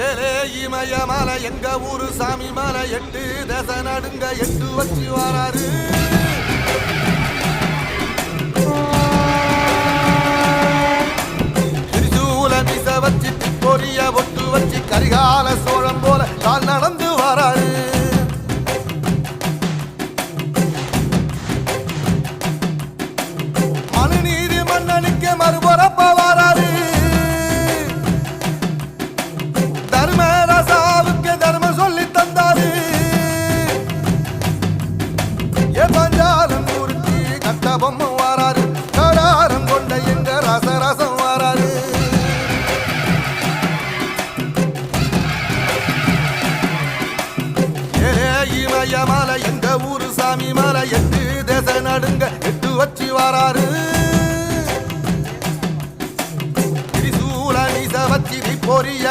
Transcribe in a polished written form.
ஏலே இமயமலை எங்க ஊரு சாமி மலை 8 தசை நடுங்க 8 வச்சு வராரு. திரிசூல மிச வச்சு பொரிய ஒட்டு வச்சு கரிகால சோழம் போல கால் நடந்து வராரு. மனுநீதி மன்னனுக்கு மறுபரப்ப வராரு. தர்மராசாவுக்கு தர்மம் சொல்லி தந்தாரு. பஞ்சாலம் ஊருக்கு கட்ட பொம்மை வாராரு. கடாரம் கொண்ட எங்க ரசரசம் வாராரு. இமயமலை எங்க ஊரு சாமி மலை 8 தேச நடுங்க 8 வச்சு வாராரு. திரிசூல நீச வச்சி பொரிய